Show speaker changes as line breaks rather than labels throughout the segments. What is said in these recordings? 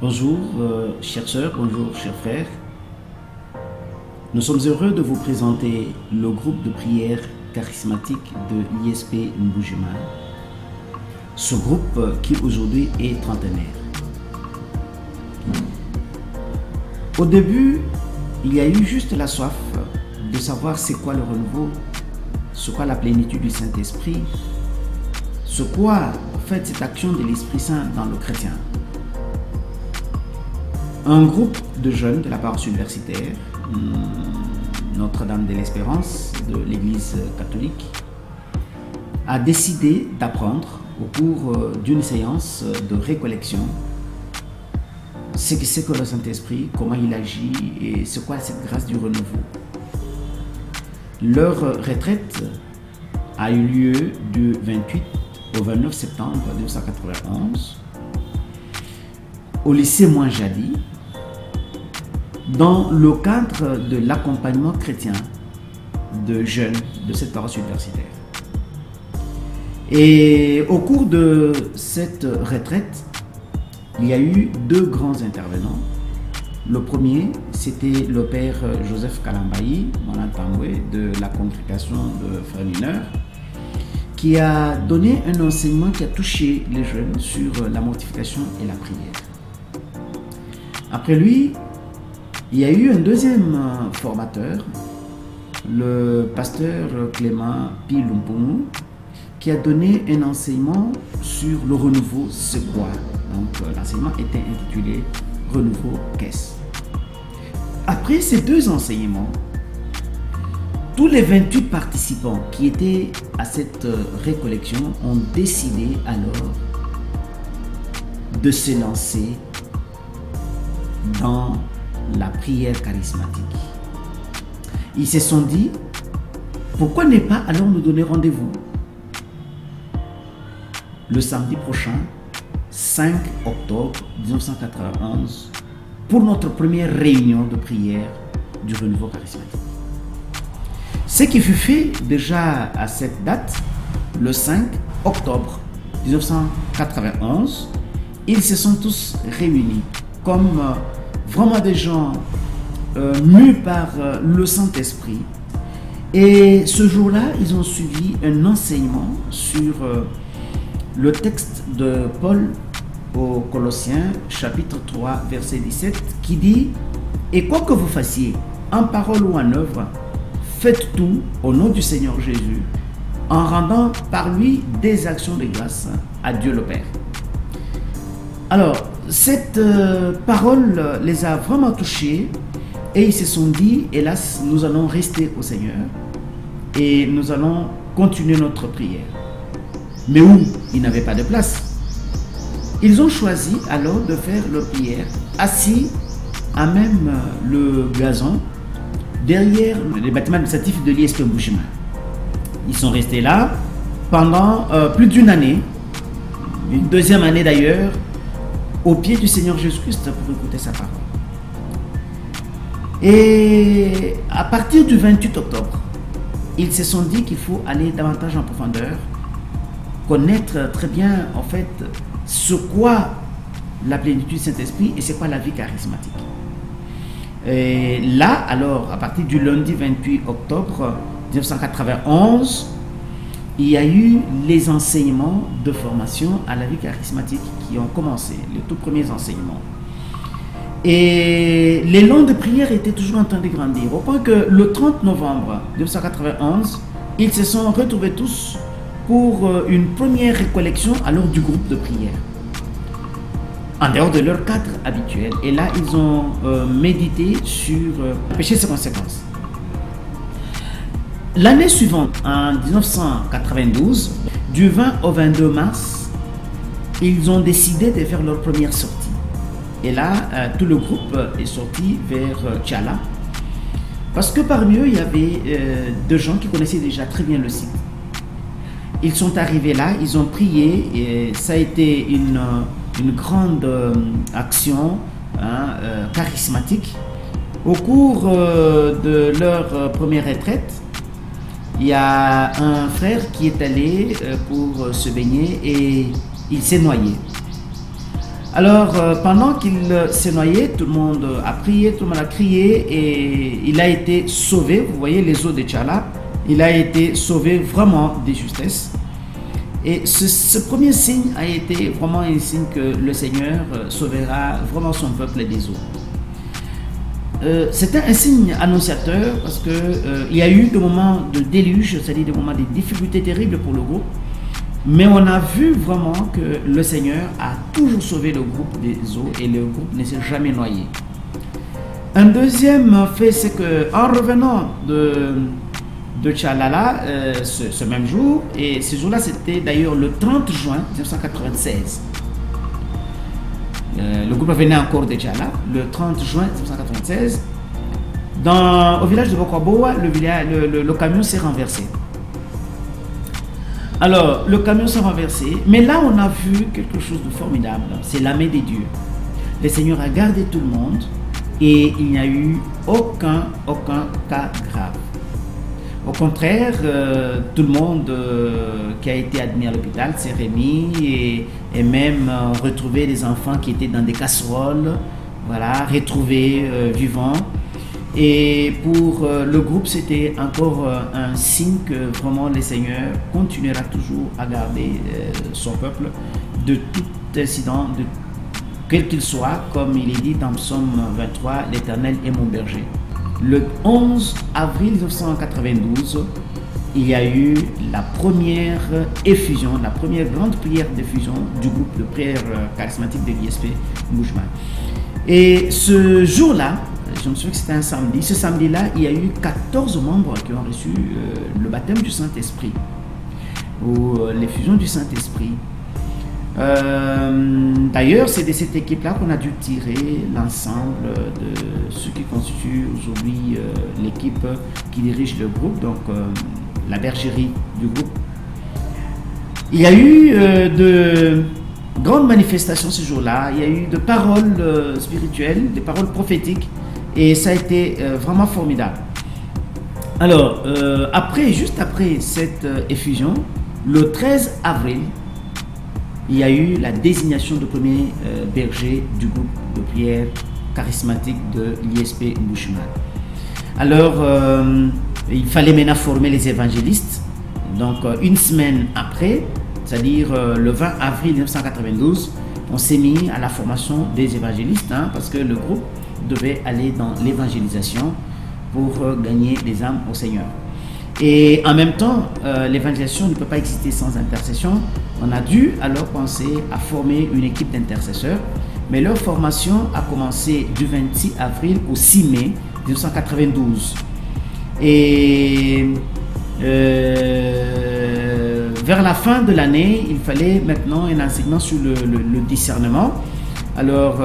Bonjour, chères sœurs, bonjour, chers frères. Nous sommes heureux de vous présenter le groupe de prière charismatique de l'ISP Mbujima. Ce groupe qui aujourd'hui est trentenaire. Au début, il y a eu juste la soif de savoir c'est quoi le renouveau, c'est quoi la plénitude du Saint-Esprit, c'est quoi en fait cette action de l'Esprit Saint dans le chrétien. Un groupe de jeunes de la paroisse universitaire, Notre-Dame de l'Espérance de l'Église catholique, a décidé d'apprendre au cours d'une séance de récollection ce que c'est que le Saint-Esprit, comment il agit et c'est quoi cette grâce du renouveau. Leur retraite a eu lieu du 28 au 29 septembre 1991 au lycée Moinjadi, dans le cadre de l'accompagnement chrétien de jeunes de cette paroisse universitaire. Et au cours de cette retraite, il y a eu deux grands intervenants. Le premier, c'était le père Joseph Kalambayi, Monatambwe, de la congrégation de Frères mineurs, qui a donné un enseignement qui a touché les jeunes sur la mortification et la prière. Après lui, il y a eu un deuxième formateur, le pasteur Clément Pilumpumu, qui a donné un enseignement sur le renouveau, c'est quoi. Donc l'enseignement était intitulé Renouveau, qu'est-ce. Après ces deux enseignements, tous les 28 participants qui étaient à cette récollection ont décidé alors de se lancer dans la prière charismatique. Ils se sont dit, pourquoi ne pas alors nous donner rendez-vous le samedi prochain, 5 octobre 1991, pour notre première réunion de prière du renouveau charismatique. Ce qui fut fait déjà à cette date, le 5 octobre 1991, ils se sont tous réunis comme vraiment des gens mus par le Saint-Esprit. Et ce jour-là, ils ont suivi un enseignement sur le texte de Paul aux Colossiens, chapitre 3, verset 17, qui dit « Et quoi que vous fassiez, en parole ou en œuvre, faites tout au nom du Seigneur Jésus, en rendant par lui des actions de grâce à Dieu le Père. » Alors, cette parole les a vraiment touchés et ils se sont dit, hélas, nous allons rester au Seigneur et nous allons continuer notre prière. Mais où ils n'avaient pas de place. Ils ont choisi alors de faire leur prière assis à même le gazon derrière les bâtiments administratifs de l'ISP Mbujima. Ils sont restés là pendant plus d'une année, une deuxième année d'ailleurs, au pied du Seigneur Jésus-Christ pour écouter sa parole. Et à partir du 28 octobre, ils se sont dit qu'il faut aller davantage en profondeur, connaître très bien en fait ce quoi la plénitude du Saint-Esprit et c'est quoi la vie charismatique. Et là, alors, à partir du lundi 28 octobre 1991, il y a eu les enseignements de formation à la vie charismatique qui ont commencé, les tout premiers enseignements. Et l'élan de prière était toujours en train de grandir, au point que le 30 novembre 1991, ils se sont retrouvés tous pour une première récollection alors du groupe de prière, en dehors de leur cadre habituel. Et là, ils ont médité sur le péché et ses conséquences. L'année suivante, en 1992, du 20 au 22 mars, ils ont décidé de faire leur première sortie. Et là, tout le groupe est sorti vers Tchala, parce que parmi eux, il y avait des gens qui connaissaient déjà très bien le site. Ils sont arrivés là, ils ont prié, et ça a été une grande action charismatique. Au cours de leur première retraite, il y a un frère qui est allé pour se baigner et il s'est noyé. Alors, pendant qu'il s'est noyé, tout le monde a prié, tout le monde a crié et il a été sauvé. Vous voyez les eaux de Tchala. Il a été sauvé vraiment des justesses. Et ce premier signe a été vraiment un signe que le Seigneur sauvera vraiment son peuple des eaux. C'était un signe annonciateur parce que il y a eu des moments de déluge, c'est-à-dire des moments de difficultés terribles pour le groupe. Mais on a vu vraiment que le Seigneur a toujours sauvé le groupe des eaux et le groupe ne s'est jamais noyé. Un deuxième fait, c'est qu'en revenant de Tchalala ce même jour, et ce jour-là c'était d'ailleurs le 30 juin 1996. Le groupe venait encore de Tchala, le 30 juin 1996. Au village de Bokwaboa, le camion s'est renversé. Alors, le camion s'est renversé, mais là on a vu quelque chose de formidable, c'est la main de Dieu. Le Seigneur a gardé tout le monde et il n'y a eu aucun cas grave. Au contraire, tout le monde qui a été admis à l'hôpital s'est remis et même retrouvé des enfants qui étaient dans des casseroles, voilà, retrouvés vivants. Et pour le groupe, c'était encore un signe que vraiment le Seigneur continuera toujours à garder son peuple de tout incident, quel qu'il soit, comme il est dit dans Psaume 23, l'Éternel est mon berger. Le 11 avril 1992, il y a eu la première effusion, la première grande prière d'effusion du groupe de prière charismatique de l'ISP Mbushman. Et ce jour-là, je me souviens que c'était un samedi. Ce samedi-là, il y a eu 14 membres qui ont reçu le baptême du Saint-Esprit ou l'effusion du Saint-Esprit. D'ailleurs, c'est de cette équipe-là qu'on a dû tirer l'ensemble de ce qui constitue aujourd'hui l'équipe qui dirige le groupe, donc la bergerie du groupe. Il y a eu de grandes manifestations ce jour-là, il y a eu de paroles spirituelles, des paroles prophétiques. Et ça a été vraiment formidable. Alors, juste après cette effusion, le 13 avril, il y a eu la désignation du premier berger du groupe de prière charismatique de l'ISP Mbushman. Alors, il fallait maintenant former les évangélistes. Donc, une semaine après, c'est-à-dire le 20 avril 1992, on s'est mis à la formation des évangélistes, parce que le groupe devait aller dans l'évangélisation pour gagner des âmes au Seigneur. Et en même temps, l'évangélisation ne peut pas exister sans intercession. On a dû alors penser à former une équipe d'intercesseurs, mais leur formation a commencé du 26 avril au 6 mai 1992. Et vers la fin de l'année, il fallait maintenant un enseignement sur le discernement. Alors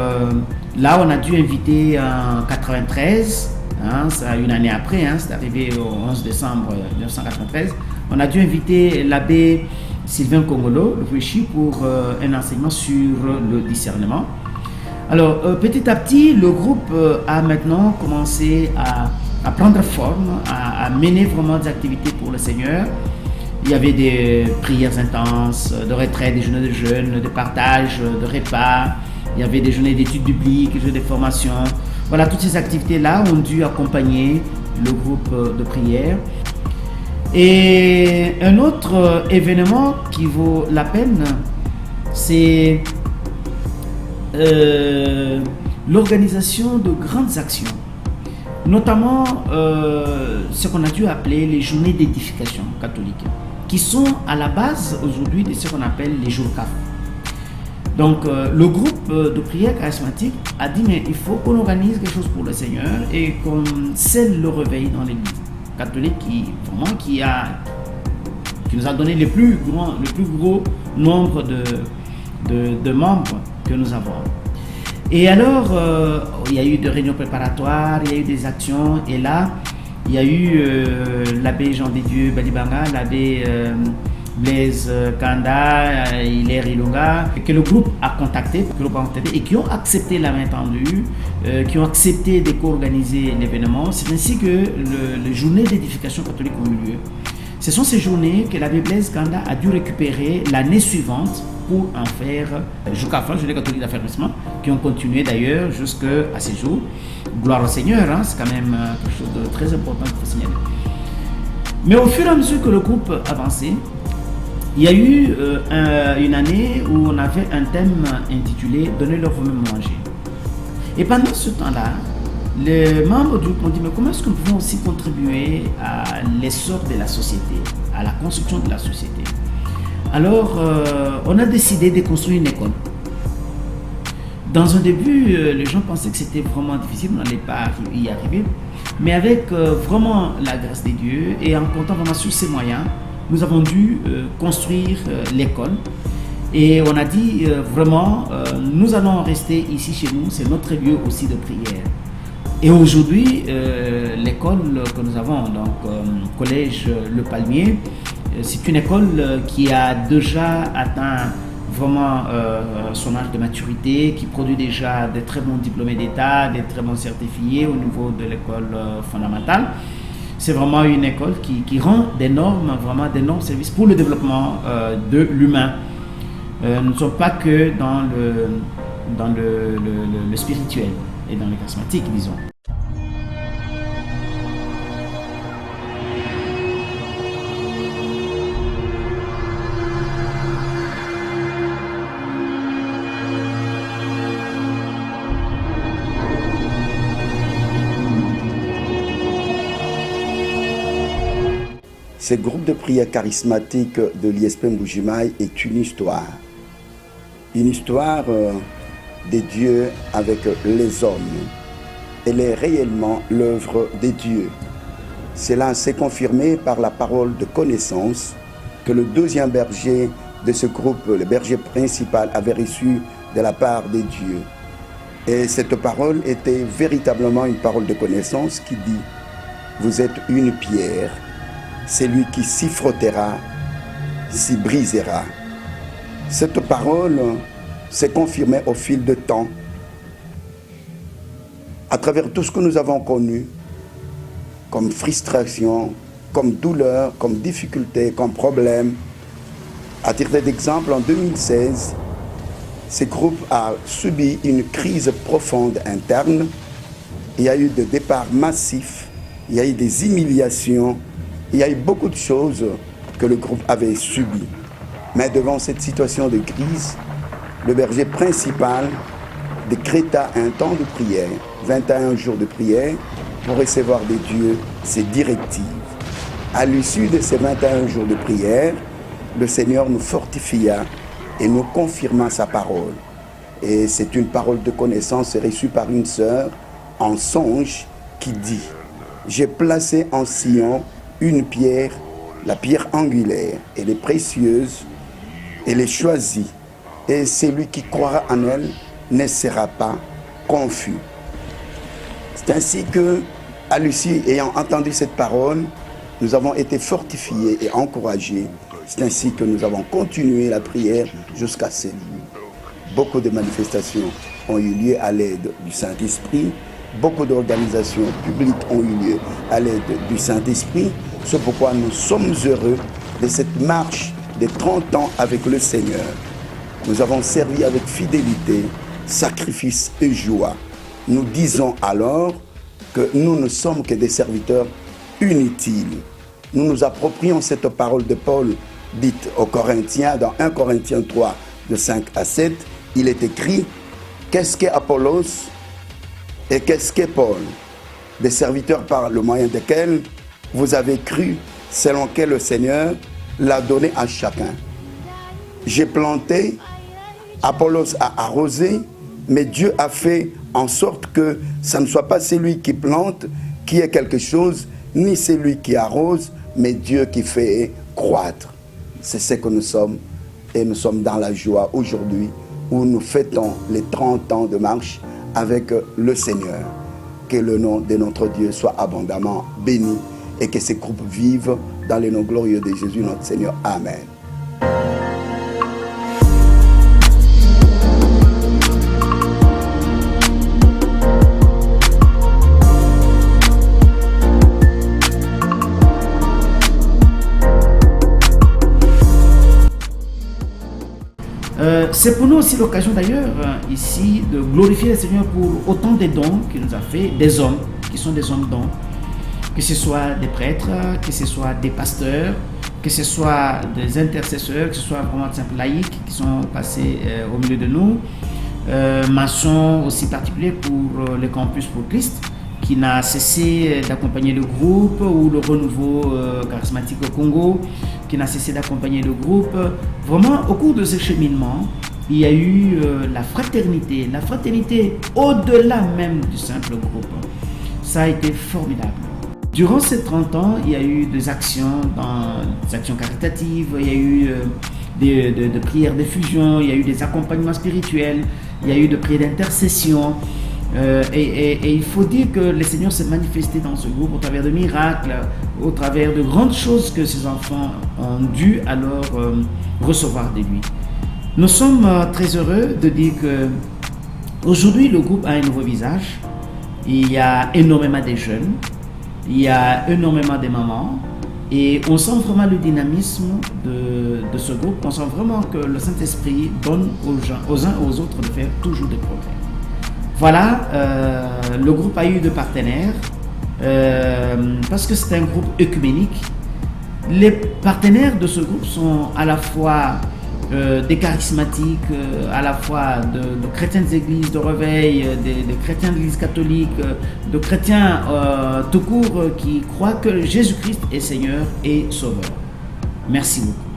là, on a dû inviter en 93, ça une année après, c'est arrivé au 11 décembre 1993, on a dû inviter l'abbé Sylvain Kongolo, le Fouichi, pour un enseignement sur le discernement. Alors petit à petit, le groupe a maintenant commencé à prendre forme, à mener vraiment des activités pour le Seigneur. Il y avait des prières intenses, de retraite, des journées de jeûne, de partage, de repas. Il y avait des journées d'études bibliques, des journées de formation. Voilà, toutes ces activités-là ont dû accompagner le groupe de prière. Et un autre événement qui vaut la peine, c'est l'organisation de grandes actions, notamment ce qu'on a dû appeler les journées d'édification catholique, qui sont à la base aujourd'hui de ce qu'on appelle les jours CAF. Donc le groupe de prière charismatique a dit mais il faut qu'on organise quelque chose pour le Seigneur et qu'on scelle le réveil dans l'église catholique qui nous a donné le plus gros nombre de membres que nous avons. Et alors il y a eu des réunions préparatoires, il y a eu des actions et là il y a eu l'abbé Jean de Dieu Balibanga, l'abbé Blaise Kanda, Hilaire Ilonga, que le groupe a contacté et qui ont accepté la main tendue, qui ont accepté de co-organiser l'événement. C'est ainsi que les journées d'édification catholique ont eu lieu. Ce sont ces journées que l'abbé Blaise Ganda a dû récupérer l'année suivante pour en faire jusqu'à la fin, journée catholique d'affermissement, qui ont continué d'ailleurs jusqu'à ces jours. Gloire au Seigneur, hein, c'est quand même quelque chose de très important qu'il faut signaler. Mais au fur et à mesure que le groupe avançait, il y a eu une année où on avait un thème intitulé « Donnez-leur vous-même manger ». Et pendant ce temps-là, les membres du groupe m'ont dit « Mais comment est-ce que nous pouvons aussi contribuer à l'essor de la société, à la construction de la société ?» Alors, on a décidé de construire une école. Dans un début, les gens pensaient que c'était vraiment difficile, on n'allait pas y arriver. Mais avec vraiment la grâce de Dieu et en comptant vraiment sur ses moyens, nous avons dû construire l'école. Et on a dit vraiment, nous allons rester ici chez nous, c'est notre lieu aussi de prière. Et aujourd'hui, l'école que nous avons, donc collège Le Palmier, c'est une école qui a déjà atteint vraiment son âge de maturité, qui produit déjà des très bons diplômés d'État, des très bons certifiés au niveau de l'école fondamentale. C'est vraiment une école qui rend d'énormes services pour le développement de l'humain. Nous ne sommes pas que dans le spirituel et dans le charismatique, disons.
Ce groupe de prière charismatique de l'ISP Mbujimayi est une histoire des dieux avec les hommes. Elle est réellement l'œuvre des dieux. Cela s'est confirmé par la parole de connaissance que le deuxième berger de ce groupe, le berger principal, avait reçu de la part des dieux. Et cette parole était véritablement une parole de connaissance qui dit « Vous êtes une pierre, celui qui s'y frottera, s'y brisera ». Cette parole s'est confirmée au fil du temps, à travers tout ce que nous avons connu, comme frustration, comme douleur, comme difficulté, comme problème. À titre d'exemple, en 2016, ce groupe a subi une crise profonde interne. Il y a eu des départs massifs, il y a eu des humiliations, il y a eu beaucoup de choses que le groupe avait subies. Mais devant cette situation de crise, le berger principal décréta un temps de prière, 21 jours de prière, pour recevoir des dieux ses directives. À l'issue de ces 21 jours de prière, le Seigneur nous fortifia et nous confirma sa parole. Et c'est une parole de connaissance reçue par une sœur en songe qui dit « J'ai placé en Sion une pierre, la pierre angulaire, elle est précieuse, elle est choisie, et celui qui croira en elle ne sera pas confus. » C'est ainsi que, à Lucie, ayant entendu cette parole, nous avons été fortifiés et encouragés. C'est ainsi que nous avons continué la prière jusqu'à ce jour. Beaucoup de manifestations ont eu lieu à l'aide du Saint-Esprit. Beaucoup d'organisations publiques ont eu lieu à l'aide du Saint-Esprit. C'est pourquoi nous sommes heureux de cette marche de 30 ans avec le Seigneur. Nous avons servi avec fidélité, sacrifice et joie. Nous disons alors que nous ne sommes que des serviteurs inutiles. Nous nous approprions cette parole de Paul dite aux Corinthiens, dans 1 Corinthiens 3, de 5 à 7, il est écrit « Qu'est-ce qu'est Apollos et qu'est-ce qu'est Paul ?» Des serviteurs par le moyen desquels vous avez cru, selon que le Seigneur l'a donné à chacun. J'ai planté, Apollos a arrosé, mais Dieu a fait en sorte que ça ne soit pas celui qui plante qui est quelque chose, ni celui qui arrose, mais Dieu qui fait croître. C'est ce que nous sommes, et nous sommes dans la joie aujourd'hui où nous fêtons les 30 ans de marche avec le Seigneur. Que le nom de notre Dieu soit abondamment béni et que ces groupes vivent dans le nom glorieux de Jésus notre Seigneur. Amen.
C'est pour nous aussi l'occasion d'ailleurs, ici, de glorifier le Seigneur pour autant des dons qu'il nous a fait, des hommes, qui sont des hommes dons, que ce soit des prêtres, que ce soit des pasteurs, que ce soit des intercesseurs, que ce soit vraiment de simples laïcs qui sont passés au milieu de nous. Mention aussi particulière pour le Campus pour Christ, qui n'a cessé d'accompagner le groupe, ou le renouveau charismatique au Congo, qui n'a cessé d'accompagner le groupe. Vraiment, au cours de ce cheminement, il y a eu la fraternité au-delà même du simple groupe. Ça a été formidable. Durant ces 30 ans, il y a eu des actions caritatives, il y a eu de prières de fusion, il y a eu des accompagnements spirituels, il y a eu de prières d'intercession. Et il faut dire que le Seigneur s'est manifesté dans ce groupe au travers de miracles, au travers de grandes choses que ses enfants ont dû alors recevoir de lui. Nous sommes très heureux de dire que aujourd'hui le groupe a un nouveau visage. Il y a énormément de jeunes, il y a énormément de mamans, et on sent vraiment le dynamisme de ce groupe. On sent vraiment que le Saint-Esprit donne aux uns et aux autres de faire toujours des progrès. Voilà, le groupe a eu de partenaires, parce que c'est un groupe œcuménique. Les partenaires de ce groupe sont à la fois des charismatiques, à la fois de chrétiens des églises de réveil, des chrétiens de l'église catholique, de chrétiens tout court qui croient que Jésus-Christ est Seigneur et Sauveur. Merci beaucoup.